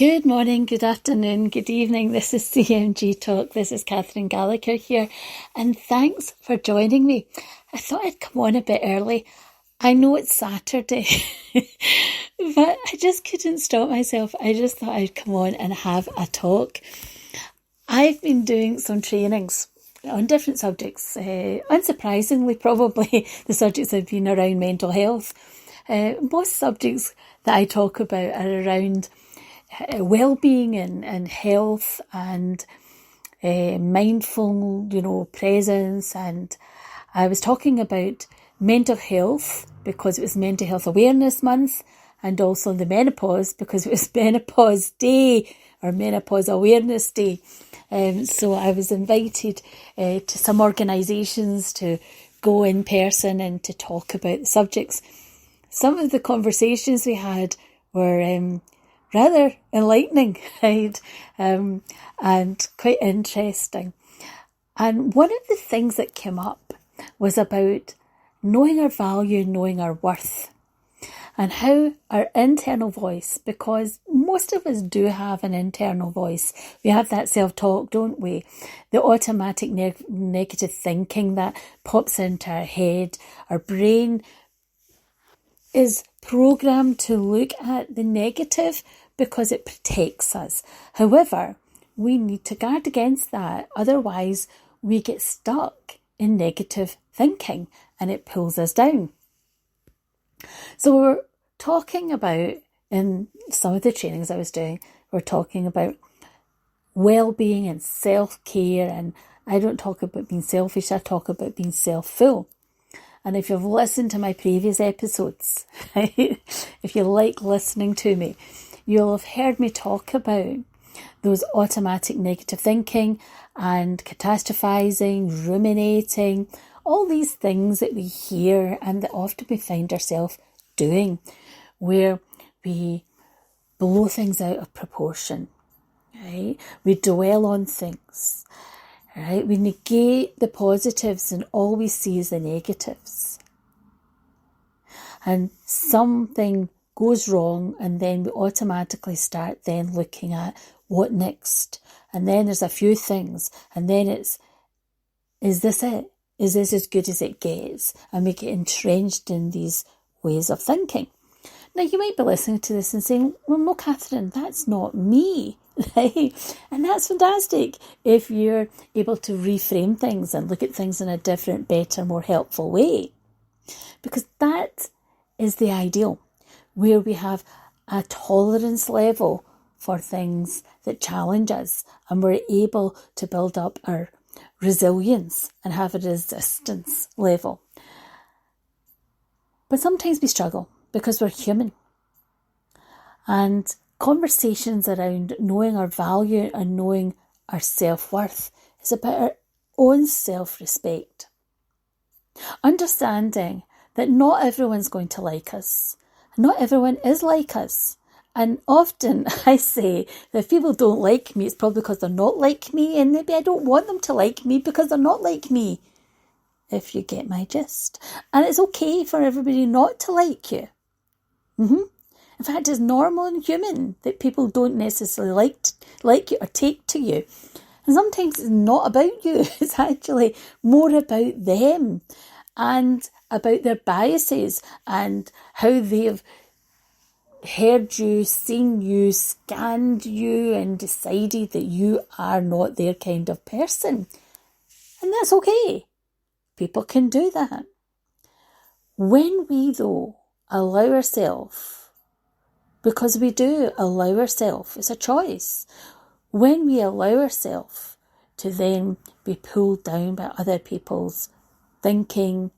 Good morning, good afternoon, good evening. This is CMG Talk. This is Catherine Gallagher here, and thanks for joining me. I thought I'd come on a bit early. I know it's Saturday, but I just couldn't stop myself. I just thought I'd come on and have a talk. I've been doing some trainings on different subjects. Unsurprisingly, probably the subjects have been around mental health. Most subjects that I talk about are around well-being and health and mindful, presence. And I was talking about mental health because it was Mental Health Awareness Month, and also the menopause because it was Menopause Day or Menopause Awareness Day. So I was invited to some organisations to go in person and to talk about the subjects. Some of the conversations we had were rather enlightening, right? And quite interesting. And one of the things that came up was about knowing our value, knowing our worth, and how our internal voice, because most of us do have an internal voice. We have that self-talk, don't we? The automatic negative thinking that pops into our head. Our brain is programmed to look at the negative because it protects us. However, we need to guard against that. Otherwise, we get stuck in negative thinking and it pulls us down. So we're talking about, in some of the trainings I was doing, we're talking about well-being and self-care. And I don't talk about being selfish, I talk about being self-full. And if you've listened to my previous episodes, if you like listening to me, you'll have heard me talk about those automatic negative thinking and catastrophizing, ruminating, all these things that we hear and that often we find ourselves doing, where we blow things out of proportion, right? We dwell on things, right? We negate the positives and all we see is the negatives. And something goes wrong and then we automatically start then looking at what next. And then there's a few things and then it's, is this it? Is this as good as it gets? And we get entrenched in these ways of thinking. Now you might be listening to this and saying, well, no, Catherine, that's not me. Right? And that's fantastic if you're able to reframe things and look at things in a different, better, more helpful way. Because that is the ideal, where we have a tolerance level for things that challenge us and we're able to build up our resilience and have a resistance level. But sometimes we struggle because we're human. And conversations around knowing our value and knowing our self-worth is about our own self-respect. Understanding that not everyone's going to like us. Not everyone is like us. And often I say that if people don't like me, it's probably because they're not like me, and maybe I don't want them to like me because they're not like me. If you get my gist. And it's okay for everybody not to like you. In fact, it's normal and human that people don't necessarily like you or take to you. And sometimes it's not about you. It's actually more about them and about their biases and how they've heard you, seen you, scanned you and decided that you are not their kind of person. And that's okay. People can do that. When we, though, allow ourselves, because we do allow ourselves, it's a choice. When we allow ourselves to then be pulled down by other people's thinking,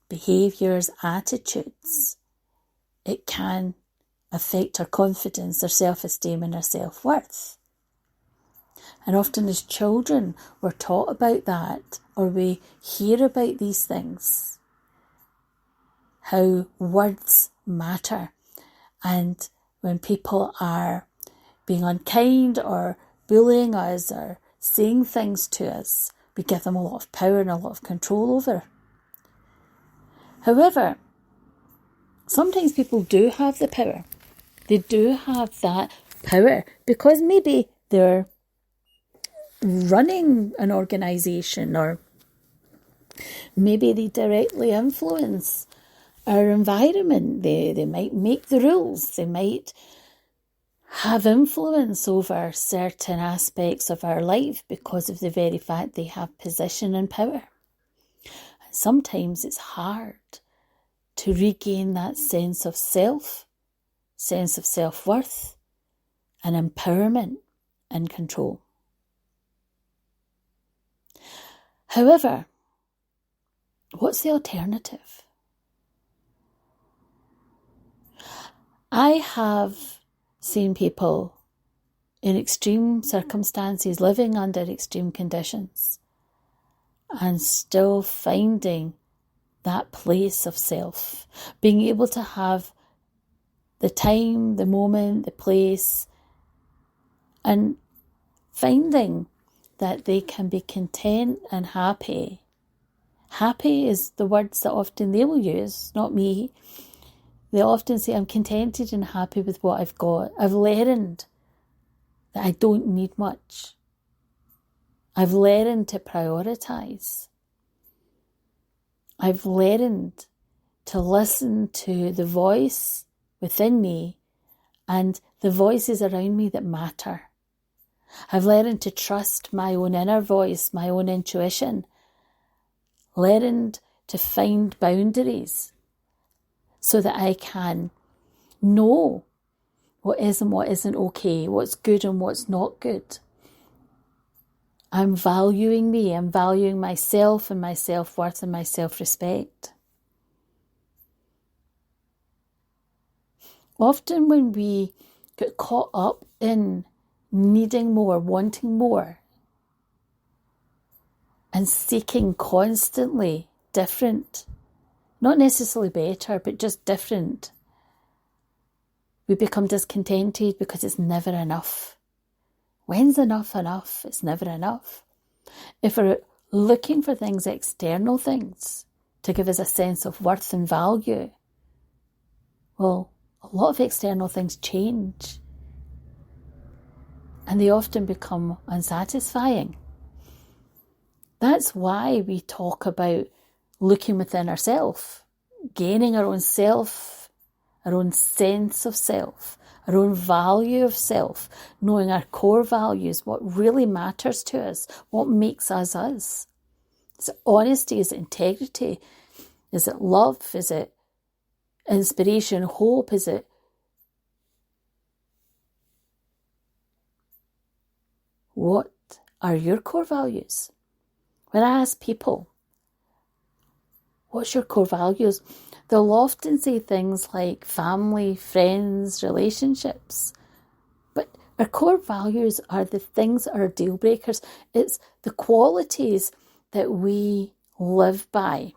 behaviours, attitudes, it can affect our confidence, our self-esteem and our self-worth. And often as children, we're taught about that, or we hear about these things, how words matter. And when people are being unkind or bullying us or saying things to us, we give them a lot of power and a lot of control over. However, sometimes people do have the power. They do have that power because maybe they're running an organisation, or maybe they directly influence our environment. They might make the rules. They might have influence over certain aspects of our life because of the very fact they have position and power. And sometimes it's hard to regain that sense of self, sense of self-worth, and empowerment and control. However, what's the alternative? I have seen people in extreme circumstances, living under extreme conditions, and still finding that place of self, being able to have the time, the moment, the place, and finding that they can be content and happy. Happy is the words that often they will use, not me. They often say, I'm contented and happy with what I've got. I've learned that I don't need much. I've learned to prioritise. I've learned to listen to the voice within me and the voices around me that matter. I've learned to trust my own inner voice, my own intuition. Learned to find boundaries so that I can know what is and what isn't okay, what's good and what's not good. I'm valuing me, I'm valuing myself and my self-worth and my self-respect. Often when we get caught up in needing more, wanting more, and seeking constantly different, not necessarily better, but just different, we become discontented because it's never enough. When's enough enough? It's never enough. If we're looking for things, external things, to give us a sense of worth and value, well, a lot of external things change. And they often become unsatisfying. That's why we talk about looking within ourselves, gaining our own self, our own sense of self, our own value of self, knowing our core values, what really matters to us, what makes us us. Is it honesty? Is it integrity? Is it love? Is it inspiration, hope? Is it what are your core values? When I ask people, what's your core values? They'll often say things like family, friends, relationships. But our core values are the things that are deal breakers. It's the qualities that we live by.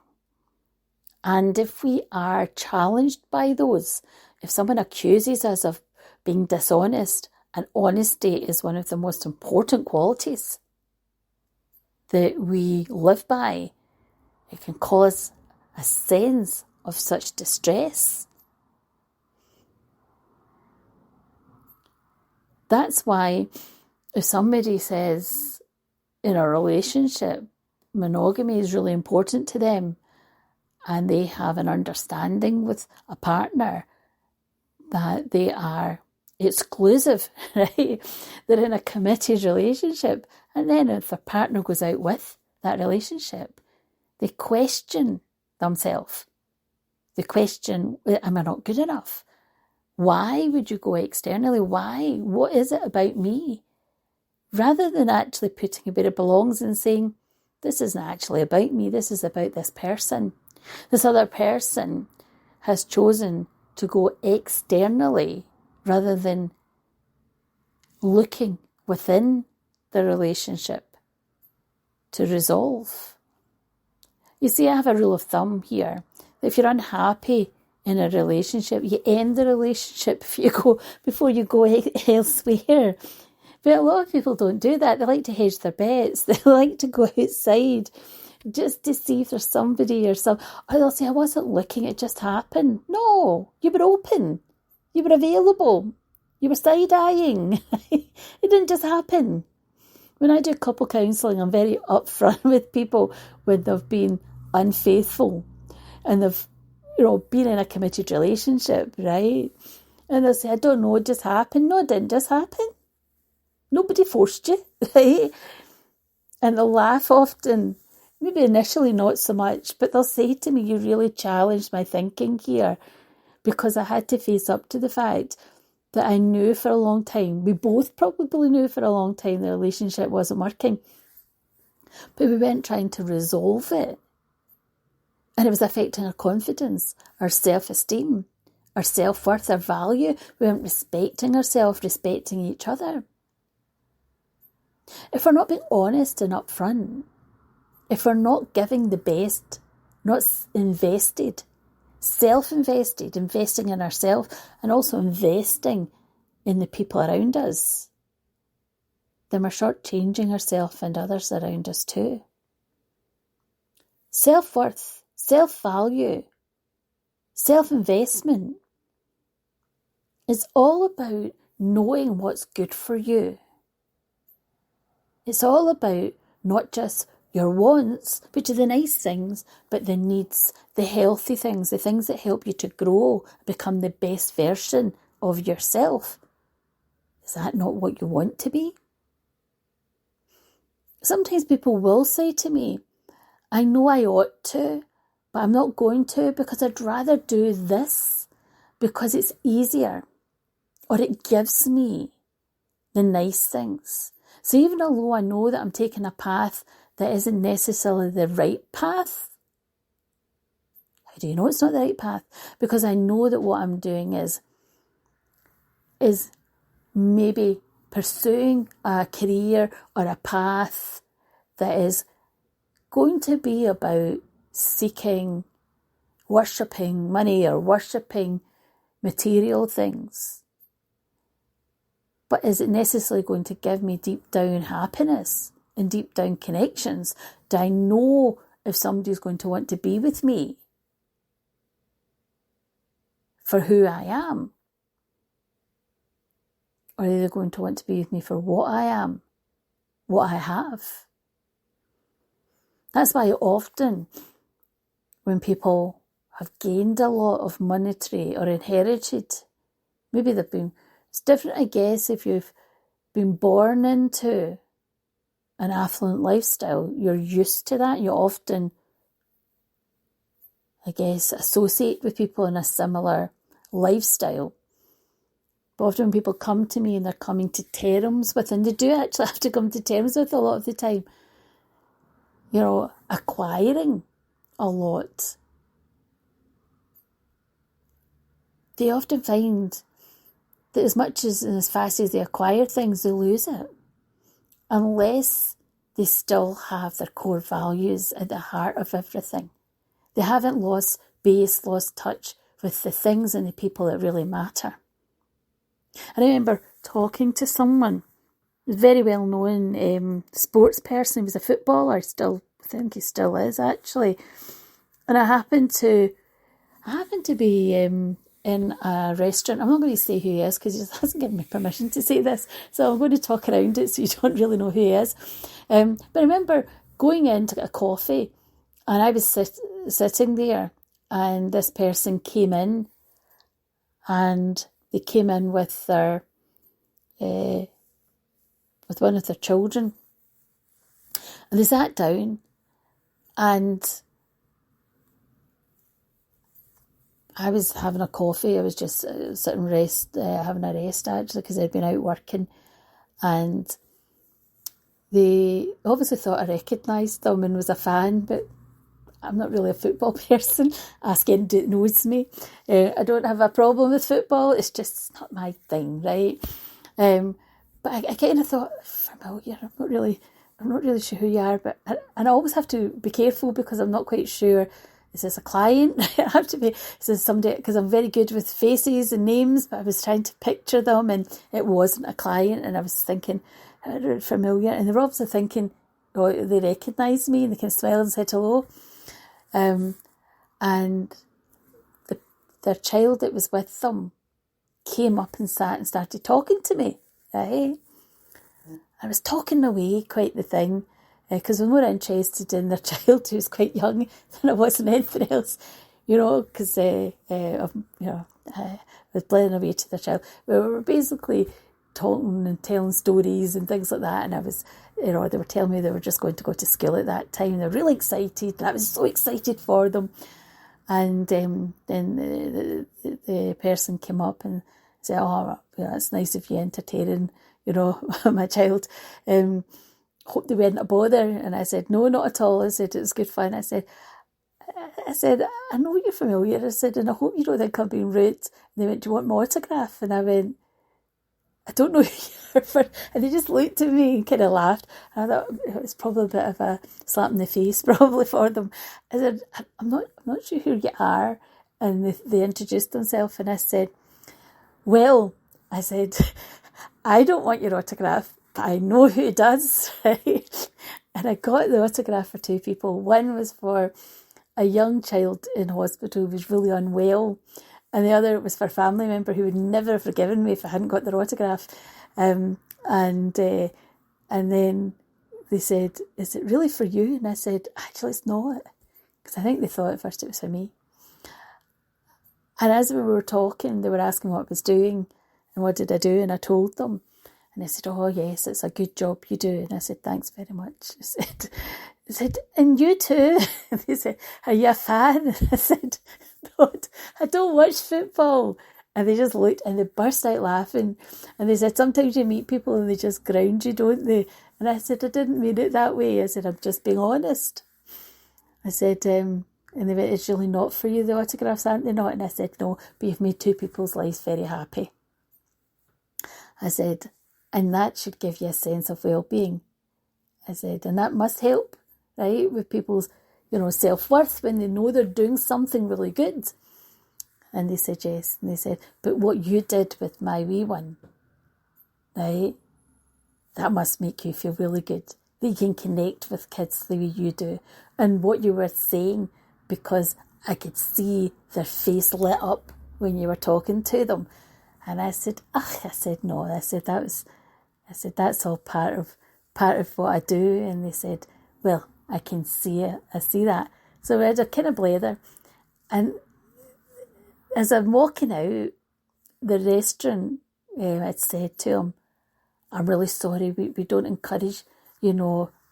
And if we are challenged by those, if someone accuses us of being dishonest, and honesty is one of the most important qualities that we live by, it can cause a sense of such distress. That's why if somebody says in a relationship, monogamy is really important to them, and they have an understanding with a partner that they are exclusive, right? They're in a committed relationship, and then if their partner goes out with that relationship, they question themselves. They question, am I not good enough? Why would you go externally? Why? What is it about me? Rather than actually putting a bit of belongs and saying, this isn't actually about me, this is about this person. This other person has chosen to go externally rather than looking within the relationship to resolve. You see, I have a rule of thumb here. If you're unhappy in a relationship, you end the relationship before you go elsewhere. But a lot of people don't do that. They like to hedge their bets. They like to go outside just to see if there's somebody or some. Or they'll say, I wasn't looking, it just happened. No, you were open. You were available. You were side-eyeing. It didn't just happen. When I do couple counselling, I'm very upfront with people when they've been unfaithful and they've, been in a committed relationship, right? And they say, I don't know, it just happened. No, it didn't just happen. Nobody forced you, right? And they'll laugh often, maybe initially not so much, but they'll say to me, you really challenged my thinking here, because I had to face up to the fact that I knew for a long time, we both probably knew for a long time the relationship wasn't working, but we weren't trying to resolve it. And it was affecting our confidence, our self-esteem, our self-worth, our value. We weren't respecting ourselves, respecting each other. If we're not being honest and upfront, if we're not giving the best, not invested, self-invested, investing in ourselves and also investing in the people around us, then we're shortchanging ourselves and others around us too. Self-worth, self-value, self-investment is all about knowing what's good for you. It's all about not just your wants, which are the nice things, but the needs, the healthy things, the things that help you to grow, become the best version of yourself. Is that not what you want to be? Sometimes people will say to me, I know I ought to, but I'm not going to because I'd rather do this because it's easier or it gives me the nice things. So even although I know that I'm taking a path that isn't necessarily the right path, how do you know it's not the right path? Because I know that what I'm doing is maybe pursuing a career or a path that is going to be about seeking, worshipping money or worshipping material things. But is it necessarily going to give me deep down happiness and deep down connections? Do I know if somebody's going to want to be with me for who I am? Or are they going to want to be with me for what I am, what I have? That's why often when people have gained a lot of monetary or inherited, maybe they've been, it's different, I guess, if you've been born into an affluent lifestyle, you're used to that. You often, I guess, associate with people in a similar lifestyle. But often when people come to me and they're coming to terms with, and they do actually have to come to terms with a lot of the time, acquiring a lot, they often find that as much as and as fast as they acquire things, they lose it. Unless they still have their core values at the heart of everything. They haven't lost base, lost touch with the things and the people that really matter. I remember talking to someone, a very well-known sports person. He was a footballer, I think he still is actually. And I happened to be in a restaurant. I'm not going to say who he is because he just hasn't given me permission to say this. So I'm going to talk around it so you don't really know who he is. But I remember going in to get a coffee and I was sitting there and this person came in and they came in with their with one of their children. And they sat down and I was having a coffee. I was just sitting having a rest actually because I'd been out working. And they obviously thought I recognised them and was a fan, but I'm not really a football person. Ask anybody that knows me. I don't have a problem with football. It's just not my thing, right? But I kind of thought, familiar, I'm not really sure who you are, but and I always have to be careful because I'm not quite sure. Is this a client? I have to be. Is this somebody? Because I'm very good with faces and names, but I was trying to picture them, and it wasn't a client. And I was thinking, familiar, and they were obviously thinking, oh, they recognised me, and they kind of smiled and said hello. And their child that was with them came up and sat and started talking to me, right? I was talking away quite the thing, because I'm more interested in their child who's quite young than I was in anything else, because I was playing away to their child. We were basically talking and telling stories and things like that, and I was, they were telling me they were just going to go to school at that time. They were really excited, and I was so excited for them. And then the person came up and said, "Oh, it's nice of you entertaining, my child. Hope they weren't a bother." And I said, "No, not at all." I said, "It was good fun." I said, "I know you're familiar." I said, "And I hope you don't think I'm being rude." And they went, "Do you want my autograph?" And I went, "I don't know who you are." And they just looked at me and kind of laughed. And I thought it was probably a bit of a slap in the face, probably, for them. I said, I'm not sure who you are." And they introduced themselves, and I said, "Well," I said, "I don't want your autograph, but I know who does." Right? And I got the autograph for two people. One was for a young child in hospital who was really unwell, and the other was for a family member who would never have forgiven me if I hadn't got their autograph. And then they said, "Is it really for you?" And I said, "Actually, it's not," because I think they thought at first it was for me. And as we were talking, they were asking what I was doing and what did I do, and I told them. And they said, "Oh yes, it's a good job you do." And I said, "Thanks very much." I said, "And you too?" And they said, "Are you a fan?" And I said, "No, I don't watch football." And they just looked and they burst out laughing. And they said, "Sometimes you meet people and they just ground you, don't they?" And I said, "I didn't mean it that way." I said, "I'm just being honest." I said, and they went, "It's really not for you, the autographs, aren't they not?" And I said, "No, but you've made two people's lives very happy." I said, "And that should give you a sense of well-being." I said, "And that must help, right, with people's, self-worth when they know they're doing something really good." And they said yes. And they said, "But what you did with my wee one, right, that must make you feel really good. That you can connect with kids the way you do." And what you were saying, because I could see their face lit up when you were talking to them. And I said, "No." I said, "That's all part of what I do." And they said, "Well, I can see it. I see that." So we had a kind of blather. And as I'm walking out the restaurant, I'd said to him, "I'm really sorry, we don't encourage,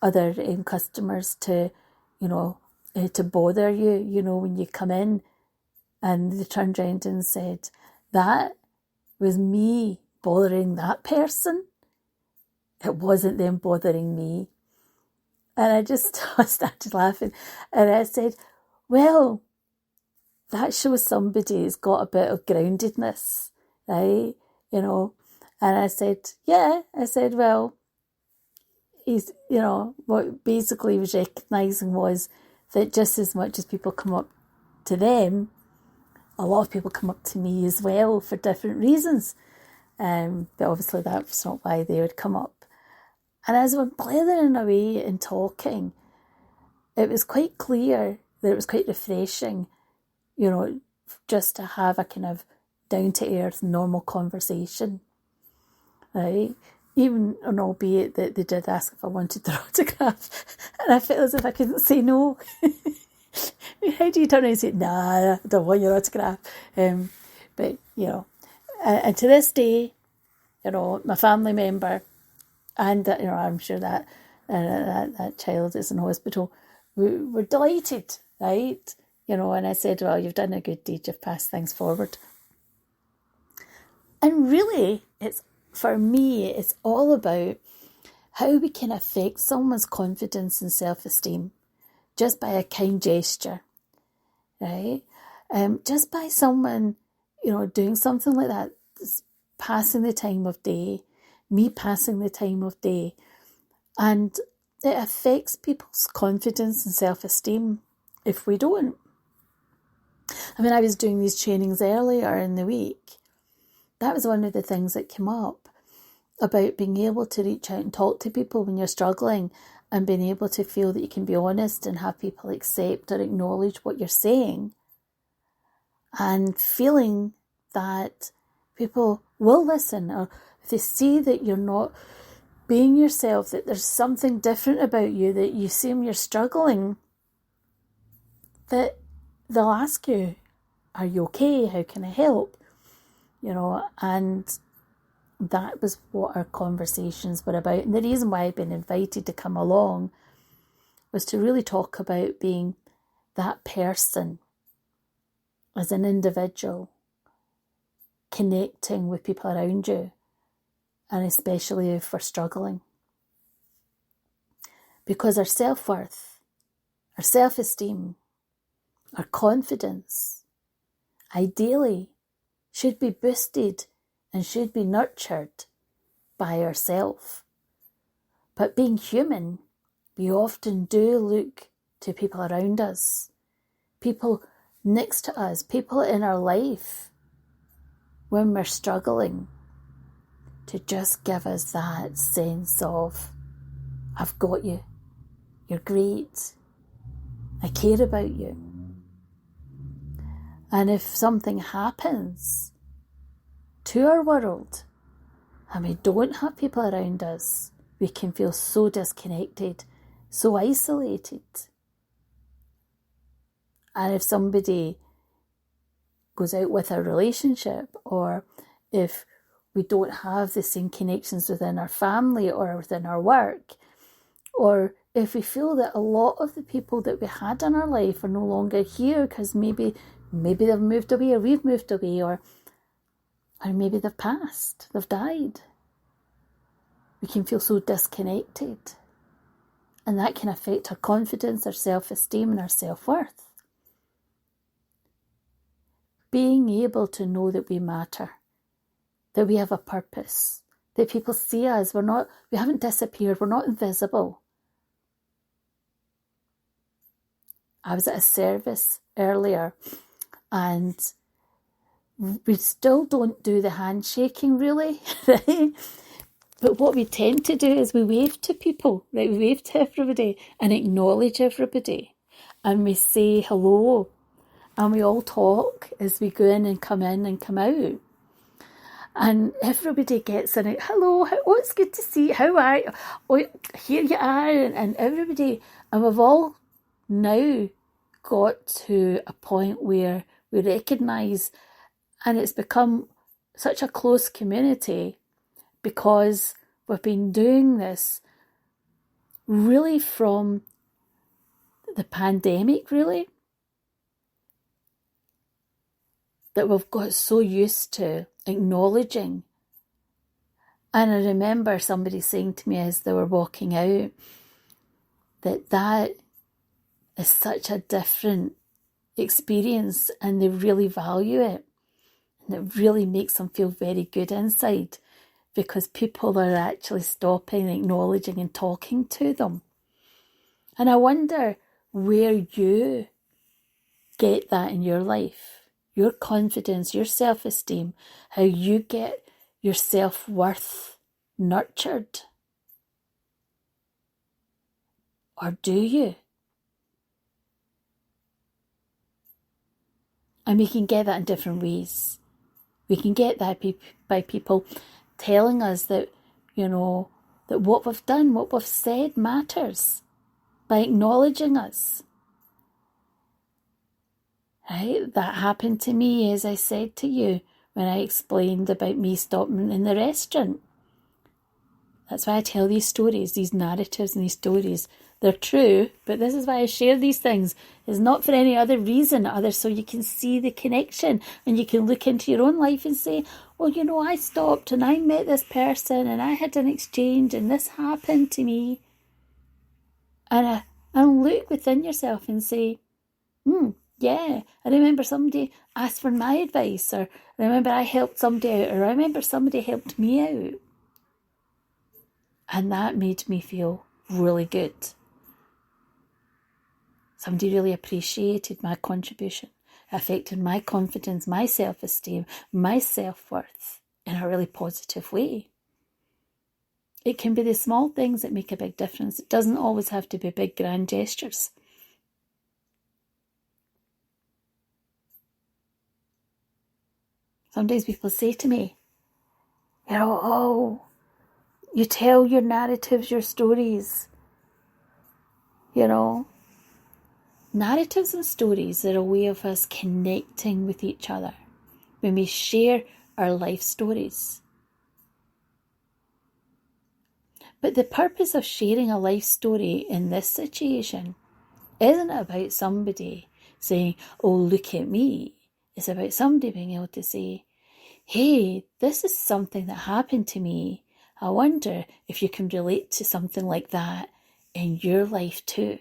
other customers to, to bother you, when you come in." And they turned around and said, "That was me bothering that person. It wasn't them bothering me." And I started laughing. And I said, "Well, that shows somebody's got a bit of groundedness, right? And I said, "Yeah." I said, "Well, he's, what basically he was recognising was that just as much as people come up to them, a lot of people come up to me as well for different reasons. But obviously that's not why they would come up." And as we're blathering away and talking, it was quite clear that it was quite refreshing, just to have a kind of down-to-earth, normal conversation, right? Even, and albeit that they did ask if I wanted their autograph, and I felt as if I couldn't say no. How do you turn around and say, "Nah, I don't want your autograph"? But, and to this day, my family member, and, I'm sure that that child is in hospital, we're delighted, right? And I said, "Well, you've done a good deed, you've passed things forward." And really, for me, it's all about how we can affect someone's confidence and self-esteem just by a kind gesture, right? Just by someone, doing something like that, passing the time of day, me passing the time of day, and it affects people's confidence and self-esteem if we don't. I was doing these trainings earlier in the week. That was one of the things that came up about being able to reach out and talk to people when you're struggling, and being able to feel that you can be honest and have people accept or acknowledge what you're saying, and feeling that People will listen, or if they see that you're not being yourself, that there's something different about you, that you seem you're struggling, that they'll ask you, are you okay? How can I help? And that was what our conversations were about. And the reason why I've been invited to come along was to really talk about being that person as an individual, connecting with people around you, and especially if we're struggling. Because our self-worth, our self-esteem, our confidence, ideally, should be boosted and should be nurtured by ourselves. But being human, we often do look to people around us, people next to us, people in our life, when we're struggling, to just give us that sense of, I've got you, you're great, I care about you. And if something happens to our world and we don't have people around us, we can feel so disconnected, so isolated. And if somebody goes out with a relationship, or if we don't have the same connections within our family or within our work, or if we feel that a lot of the people that we had in our life are no longer here because maybe they've moved away, or we've moved away, or maybe they've passed, they've died, we can feel so disconnected. And that can affect our confidence, our self-esteem, and our self-worth. Being able to know that we matter, that we have a purpose, that people see us, we haven't disappeared, we're not invisible. I was at a service earlier, and we still don't do the handshaking really, right? But what we tend to do is we wave to people, right? We wave to everybody and acknowledge everybody. And we say hello. And we all talk as we go in and come out. And everybody gets in it. Hello, it's good to see you. How are you? Oh, here you are. And everybody. And we've all now got to a point where we recognise, and it's become such a close community, because we've been doing this really from the pandemic, really, that we've got so used to acknowledging. And I remember somebody saying to me as they were walking out that is such a different experience, and they really value it. And it really makes them feel very good inside, because people are actually stopping, acknowledging and talking to them. And I wonder where you get that in your life, your confidence, your self-esteem, how you get your self-worth nurtured. Or do you? And we can get that in different ways. We can get that by people telling us that, that what we've done, what we've said matters, by acknowledging us. Right? That happened to me, as I said to you, when I explained about me stopping in the restaurant. That's why I tell these stories, these narratives and these stories. They're true, but this is why I share these things. It's not for any other reason other so you can see the connection, and you can look into your own life and say, well, I stopped and I met this person and I had an exchange and this happened to me. And look within yourself and say, yeah, I remember somebody asked for my advice, or I remember I helped somebody out, or I remember somebody helped me out. And that made me feel really good. Somebody really appreciated my contribution, affected my confidence, my self-esteem, my self-worth in a really positive way. It can be the small things that make a big difference. It doesn't always have to be big, grand gestures. Sometimes people say to me, oh, you tell your narratives, your stories. Narratives and stories are a way of us connecting with each other when we share our life stories. But the purpose of sharing a life story in this situation isn't about somebody saying, oh, look at me. It's about somebody being able to say, hey, this is something that happened to me. I wonder if you can relate to something like that in your life too.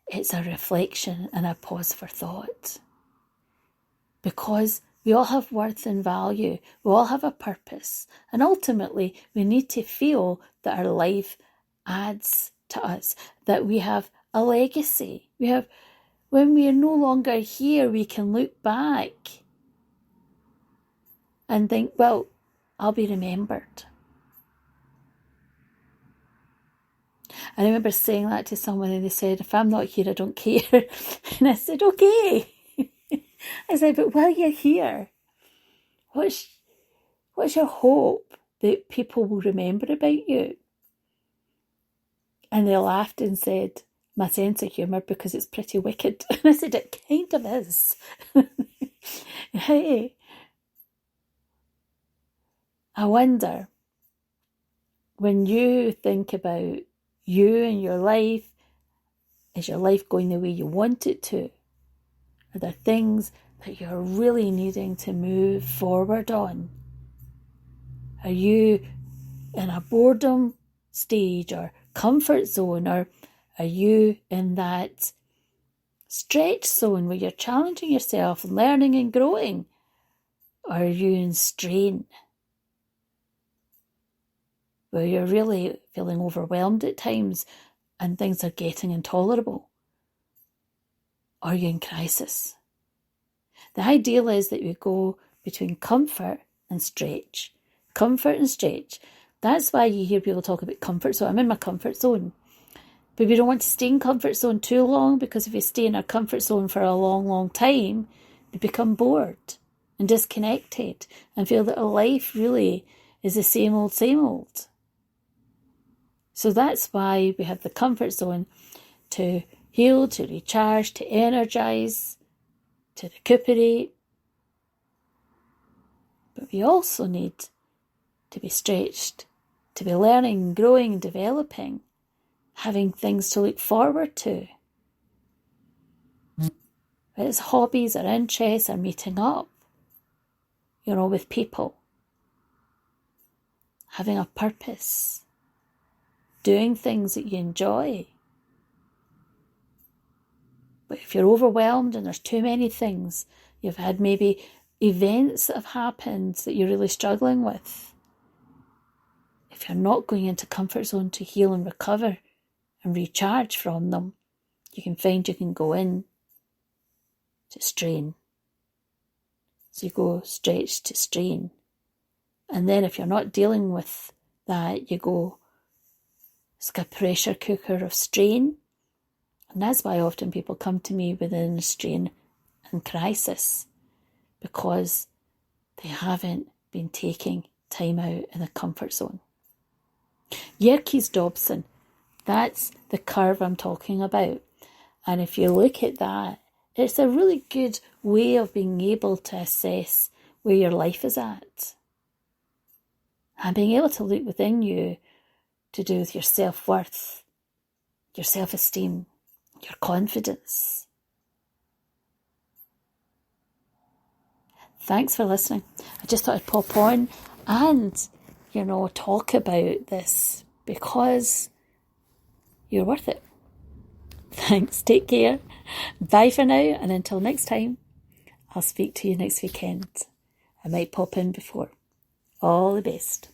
It's a reflection and a pause for thought. Because we all have worth and value. We all have a purpose. And ultimately, we need to feel that our life adds to us, that we have a legacy. When we are no longer here, we can look back and think, well, I'll be remembered. I remember saying that to someone and they said, if I'm not here, I don't care. And I said, okay. I said, but while you're here, what's your hope that people will remember about you? And they laughed and said, my sense of humour, because it's pretty wicked. And I said, it kind of is. Hey, I wonder, when you think about you and your life, is your life going the way you want it to? Are there things that you're really needing to move forward on? Are you in a boredom stage or comfort zone, or are you in that stretch zone where you're challenging yourself and learning and growing? Or are you in strain, where you're really feeling overwhelmed at times and things are getting intolerable? Or are you in crisis? The ideal is that we go between comfort and stretch. Comfort and stretch. That's why you hear people talk about comfort zone. I'm in my comfort zone. But we don't want to stay in comfort zone too long, because if we stay in our comfort zone for a long, long time, we become bored and disconnected and feel that our life really is the same old, same old. So that's why we have the comfort zone, to heal, to recharge, to energise, to recuperate. But we also need to be stretched, to be learning, growing, developing, having things to look forward to. It's hobbies or interests or meeting up, with people. Having a purpose. Doing things that you enjoy. But if you're overwhelmed and there's too many things, you've had maybe events that have happened that you're really struggling with. If you're not going into comfort zone to heal and recover and recharge from them, you can go in to strain. So you go stretch to strain. And then if you're not dealing with that, you go, it's like a pressure cooker of strain. And that's why often people come to me within strain and crisis, because they haven't been taking time out in the comfort zone. Yerkes Dobson, that's the curve I'm talking about. And if you look at that, it's a really good way of being able to assess where your life is at. And being able to look within you to do with your self-worth, your self-esteem, your confidence. Thanks for listening. I just thought I'd pop on and, talk about this, because you're worth it. Thanks. Take care. Bye for now. And until next time, I'll speak to you next weekend. I might pop in before. All the best.